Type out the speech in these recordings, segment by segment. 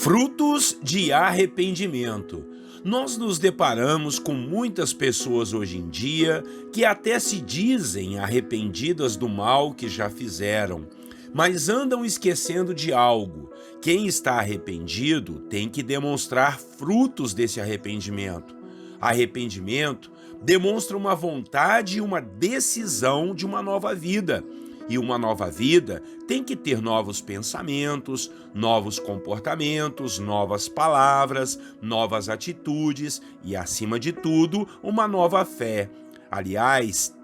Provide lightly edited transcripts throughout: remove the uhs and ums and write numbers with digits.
Frutos de arrependimento. Nós nos deparamos com muitas pessoas hoje em dia que até se dizem arrependidas do mal que já fizeram, mas andam esquecendo de algo. Quem está arrependido tem que demonstrar frutos desse arrependimento. Arrependimento demonstra uma vontade e uma decisão de uma nova vida. E uma nova vida tem que ter novos pensamentos, novos comportamentos, novas palavras, novas atitudes e, acima de tudo, uma nova fé. Aliás,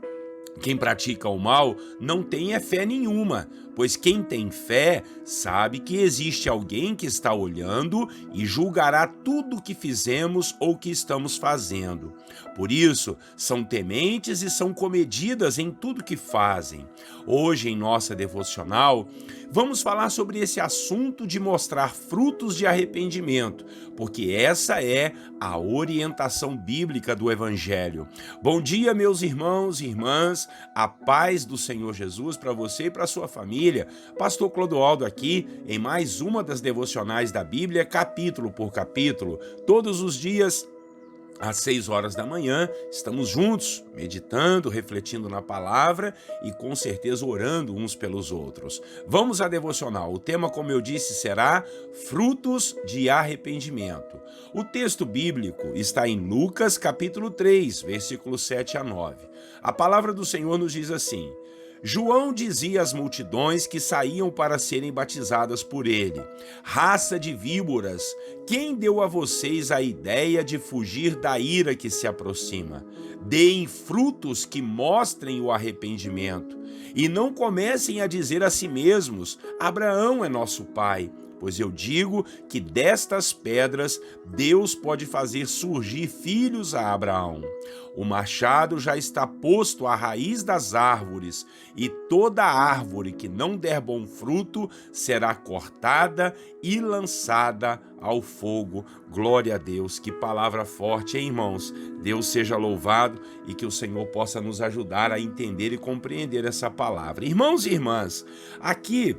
quem pratica o mal não tem fé nenhuma, pois quem tem fé sabe que existe alguém que está olhando e julgará tudo o que fizemos ou que estamos fazendo. Por isso, são tementes e são comedidas em tudo que fazem. Hoje, em nossa devocional, vamos falar sobre esse assunto de mostrar frutos de arrependimento, porque essa é a orientação bíblica do Evangelho. Bom dia, meus irmãos e irmãs, a paz do Senhor Jesus para você e para sua família. Pastor Clodoaldo aqui em mais uma das devocionais da Bíblia, capítulo por capítulo, todos os dias às 6 horas da manhã, estamos juntos, meditando, refletindo na palavra e com certeza orando uns pelos outros. Vamos à devocional. O tema, como eu disse, será frutos de arrependimento. O texto bíblico está em Lucas, capítulo 3, versículos 7 a 9. A palavra do Senhor nos diz assim: João dizia às multidões que saíam para serem batizadas por ele: raça de víboras, quem deu a vocês a ideia de fugir da ira que se aproxima? Deem frutos que mostrem o arrependimento. E não comecem a dizer a si mesmos: Abraão é nosso pai. Pois eu digo que destas pedras Deus pode fazer surgir filhos a Abraão. O machado já está posto à raiz das árvores, e toda árvore que não der bom fruto será cortada e lançada ao fogo. Glória a Deus, que palavra forte, hein, irmãos? Deus seja louvado e que o Senhor possa nos ajudar a entender e compreender essa palavra. Irmãos e irmãs, aqui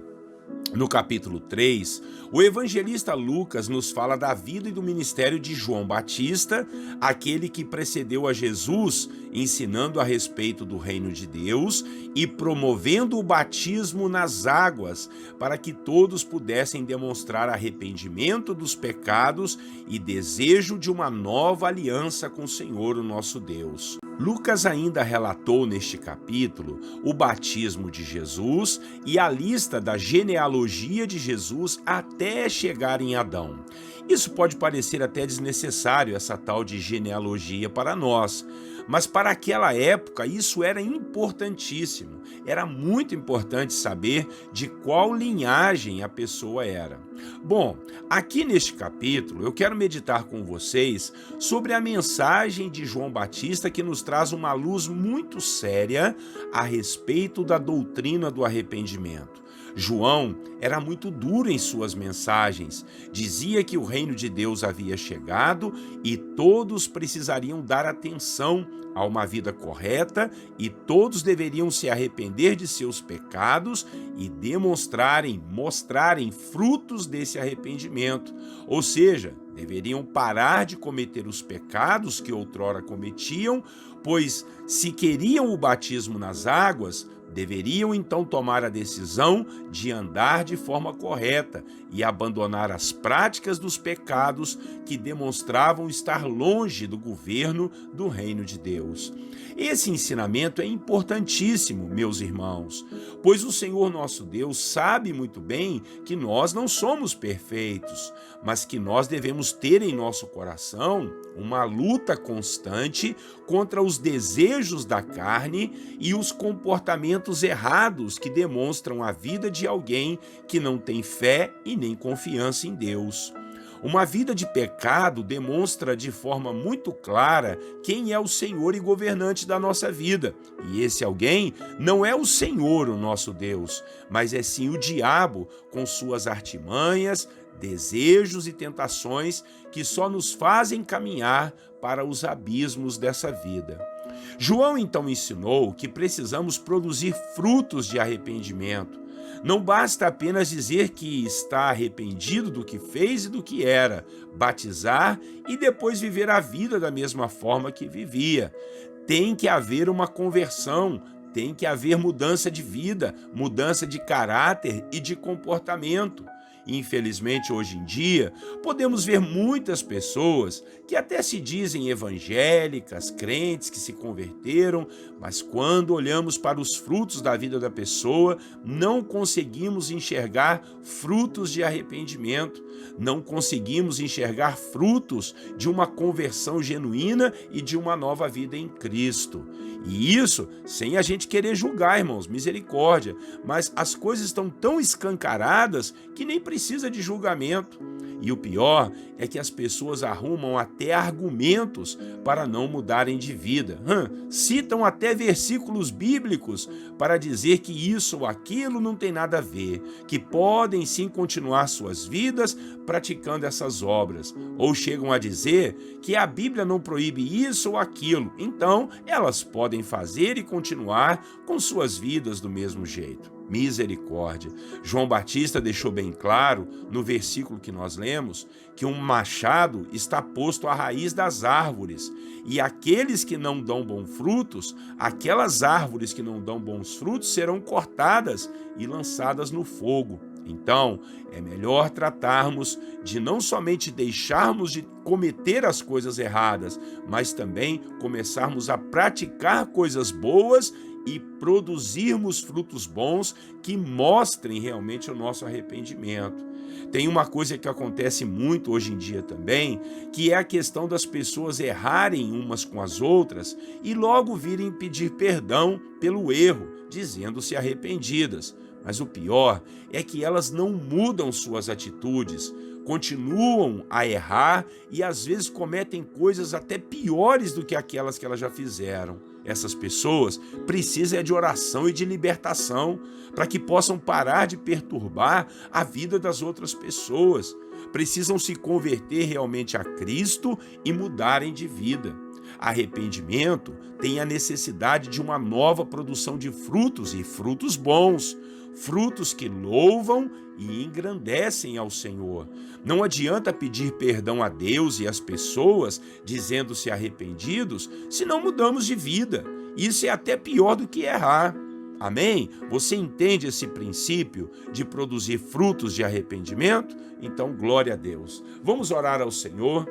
no capítulo 3, o evangelista Lucas nos fala da vida e do ministério de João Batista, aquele que precedeu a Jesus, ensinando a respeito do reino de Deus e promovendo o batismo nas águas, para que todos pudessem demonstrar arrependimento dos pecados e desejo de uma nova aliança com o Senhor, o nosso Deus. Lucas ainda relatou neste capítulo o batismo de Jesus e a lista da genealogia de Jesus até chegar em Adão. Isso pode parecer até desnecessário, essa tal de genealogia para nós, mas para aquela época isso era importantíssimo. Era muito importante saber de qual linhagem a pessoa era. Bom, aqui neste capítulo eu quero meditar com vocês sobre a mensagem de João Batista, que nos traz uma luz muito séria a respeito da doutrina do arrependimento. João era muito duro em suas mensagens, dizia que o reino de Deus havia chegado e todos precisariam dar atenção a uma vida correta e todos deveriam se arrepender de seus pecados e mostrarem frutos desse arrependimento, ou seja, deveriam parar de cometer os pecados que outrora cometiam, pois se queriam o batismo nas águas, deveriam então tomar a decisão de andar de forma correta e abandonar as práticas dos pecados que demonstravam estar longe do governo do reino de Deus. Esse ensinamento é importantíssimo, meus irmãos, pois o Senhor nosso Deus sabe muito bem que nós não somos perfeitos, mas que nós devemos ter em nosso coração uma luta constante contra os desejos da carne e os comportamentos errados que demonstram a vida de alguém que não tem fé e nem confiança em Deus. Uma vida de pecado demonstra de forma muito clara quem é o Senhor e governante da nossa vida. E esse alguém não é o Senhor, o nosso Deus, mas é sim o diabo com suas artimanhas, desejos e tentações que só nos fazem caminhar para os abismos dessa vida. João então ensinou que precisamos produzir frutos de arrependimento. Não basta apenas dizer que está arrependido do que fez e do que era, batizar e depois viver a vida da mesma forma que vivia. Tem que haver uma conversão, tem que haver mudança de vida, mudança de caráter e de comportamento. Infelizmente, hoje em dia, podemos ver muitas pessoas que até se dizem evangélicas, crentes que se converteram, mas quando olhamos para os frutos da vida da pessoa, não conseguimos enxergar frutos de arrependimento, não conseguimos enxergar frutos de uma conversão genuína e de uma nova vida em Cristo. E isso sem a gente querer julgar, irmãos, misericórdia, mas as coisas estão tão escancaradas que nem precisa de julgamento. E o pior é que as pessoas arrumam até argumentos para não mudarem de vida. Citam até versículos bíblicos para dizer que isso ou aquilo não tem nada a ver, que podem sim continuar suas vidas praticando essas obras. Ou chegam a dizer que a Bíblia não proíbe isso ou aquilo, então elas podem fazer e continuar com suas vidas do mesmo jeito. Misericórdia. João Batista deixou bem claro, no versículo que nós lemos, que um machado está posto à raiz das árvores, e aqueles que não dão bons frutos, aquelas árvores que não dão bons frutos, serão cortadas e lançadas no fogo. Então, é melhor tratarmos de não somente deixarmos de cometer as coisas erradas, mas também começarmos a praticar coisas boas e produzirmos frutos bons que mostrem realmente o nosso arrependimento. Tem uma coisa que acontece muito hoje em dia também, que é a questão das pessoas errarem umas com as outras e logo virem pedir perdão pelo erro, dizendo-se arrependidas. Mas o pior é que elas não mudam suas atitudes, continuam a errar e às vezes cometem coisas até piores do que aquelas que elas já fizeram. Essas pessoas precisam de oração e de libertação para que possam parar de perturbar a vida das outras pessoas. Precisam se converter realmente a Cristo e mudarem de vida. Arrependimento tem a necessidade de uma nova produção de frutos e frutos bons, frutos que louvam e engrandecem ao Senhor. Não adianta pedir perdão a Deus e às pessoas, dizendo-se arrependidos, se não mudamos de vida. Isso é até pior do que errar. Amém? Você entende esse princípio de produzir frutos de arrependimento? Então, glória a Deus. Vamos orar ao Senhor.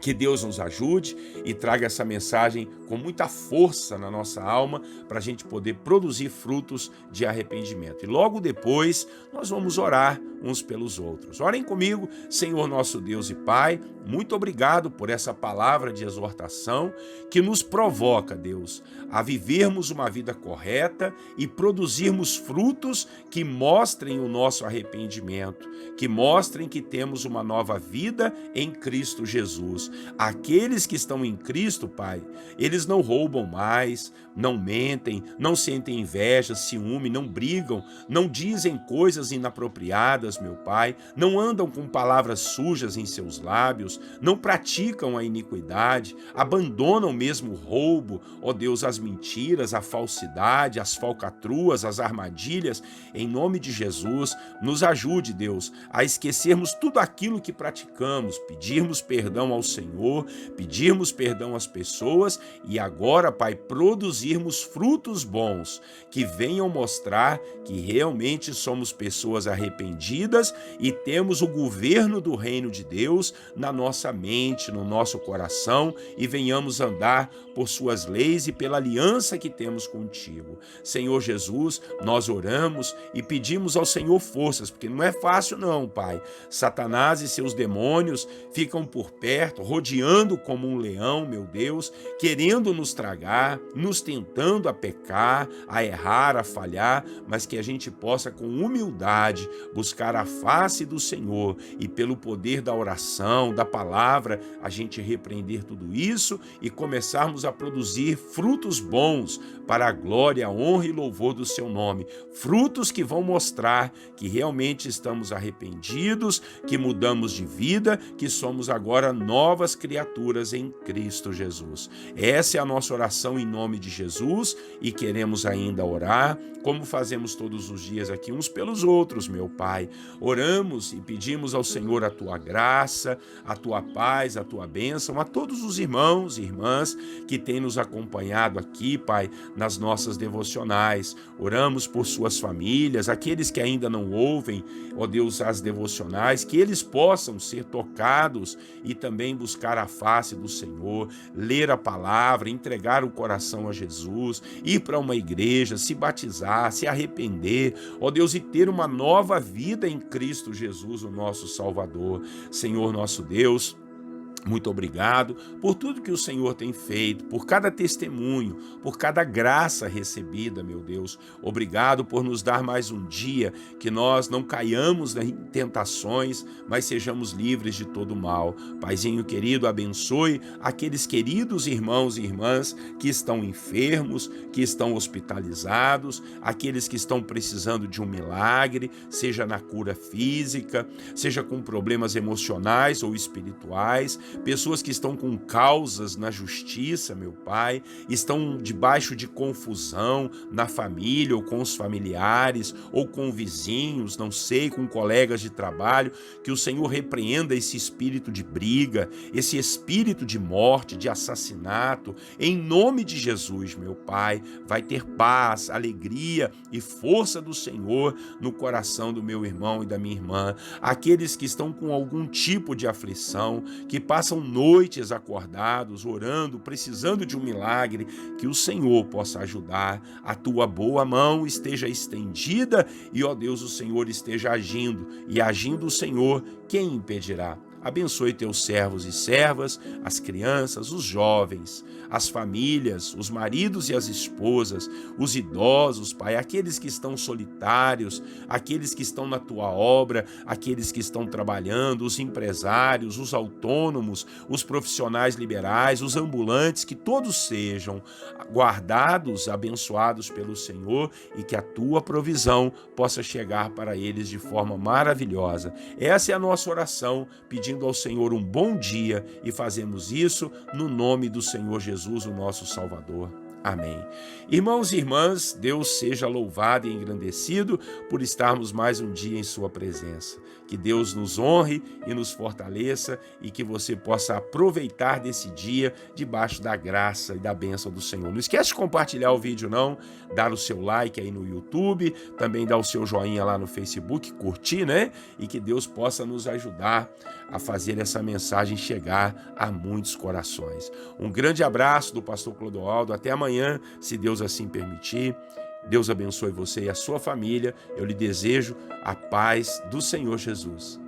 Que Deus nos ajude e traga essa mensagem com muita força na nossa alma para a gente poder produzir frutos de arrependimento. E logo depois nós vamos orar uns pelos outros. Orem comigo, Senhor nosso Deus e Pai, muito obrigado por essa palavra de exortação que nos provoca, Deus, a vivermos uma vida correta e produzirmos frutos que mostrem o nosso arrependimento, que mostrem que temos uma nova vida em Cristo Jesus. Aqueles que estão em Cristo, Pai, eles não roubam mais, não mentem, não sentem inveja, ciúme, não brigam, não dizem coisas inapropriadas, meu Pai, não andam com palavras sujas em seus lábios, não praticam a iniquidade, abandonam mesmo o roubo, ó Deus, as mentiras, a falsidade, as falcatruas, as armadilhas. Em nome de Jesus, nos ajude, Deus, a esquecermos tudo aquilo que praticamos, pedirmos perdão ao Senhor, pedirmos perdão às pessoas e agora, Pai, produzirmos frutos bons que venham mostrar que realmente somos pessoas arrependidas e temos o governo do reino de Deus na nossa mente, no nosso coração e venhamos andar por suas leis e pela aliança que temos contigo. Senhor Jesus, nós oramos e pedimos ao Senhor forças, porque não é fácil não, Pai. Satanás e seus demônios ficam por perto, rodeando como um leão, meu Deus, querendo nos tragar, nos tentando a pecar, a errar, a falhar, mas que a gente possa com humildade buscar buscar a face do Senhor e pelo poder da oração, da palavra, a gente repreender tudo isso e começarmos a produzir frutos bons para a glória, a honra e louvor do seu nome. Frutos que vão mostrar que realmente estamos arrependidos, que mudamos de vida, que somos agora novas criaturas em Cristo Jesus. Essa é a nossa oração em nome de Jesus e queremos ainda orar, como fazemos todos os dias aqui uns pelos outros, meu Pai. Oramos e pedimos ao Senhor a tua graça, a tua paz, a tua bênção, a todos os irmãos e irmãs que têm nos acompanhado aqui, Pai, nas nossas devocionais. Oramos por suas famílias, aqueles que ainda não ouvem, ó Deus, as devocionais, que eles possam ser tocados e também buscar a face do Senhor, ler a palavra, entregar o coração a Jesus, ir para uma igreja, se batizar, se arrepender, ó Deus, e ter uma nova vida em Cristo Jesus, o nosso Salvador. Senhor nosso Deus, muito obrigado por tudo que o Senhor tem feito, por cada testemunho, por cada graça recebida, meu Deus. Obrigado por nos dar mais um dia, que nós não caiamos em tentações, mas sejamos livres de todo mal. Paizinho querido, abençoe aqueles queridos irmãos e irmãs que estão enfermos, que estão hospitalizados, aqueles que estão precisando de um milagre, seja na cura física, seja com problemas emocionais ou espirituais, pessoas que estão com causas na justiça, meu Pai, estão debaixo de confusão na família ou com os familiares ou com vizinhos, não sei, com colegas de trabalho, que o Senhor repreenda esse espírito de briga, esse espírito de morte, de assassinato, em nome de Jesus, meu Pai. Vai ter paz, alegria e força do Senhor no coração do meu irmão e da minha irmã. Aqueles que estão com algum tipo de aflição, que passam noites acordados, orando, precisando de um milagre, que o Senhor possa ajudar, a tua boa mão esteja estendida e, ó Deus, o Senhor esteja agindo, e agindo o Senhor, quem impedirá? Abençoe teus servos e servas, as crianças, os jovens, as famílias, os maridos e as esposas, os idosos, Pai, aqueles que estão solitários, aqueles que estão na tua obra, aqueles que estão trabalhando, os empresários, os autônomos, os profissionais liberais, os ambulantes, que todos sejam guardados, abençoados pelo Senhor e que a tua provisão possa chegar para eles de forma maravilhosa. Essa é a nossa oração, pedindo ao Senhor um bom dia, e fazemos isso no nome do Senhor Jesus, o nosso Salvador. Amém. Irmãos e irmãs, Deus seja louvado e engrandecido por estarmos mais um dia em sua presença. Que Deus nos honre e nos fortaleça e que você possa aproveitar desse dia debaixo da graça e da bênção do Senhor. Não esquece de compartilhar o vídeo não, dar o seu like aí no YouTube, também dar o seu joinha lá no Facebook, curtir, né? E que Deus possa nos ajudar a fazer essa mensagem chegar a muitos corações. Um grande abraço do pastor Clodoaldo, até amanhã, se Deus assim permitir. Deus abençoe você e a sua família. Eu lhe desejo a paz do Senhor Jesus.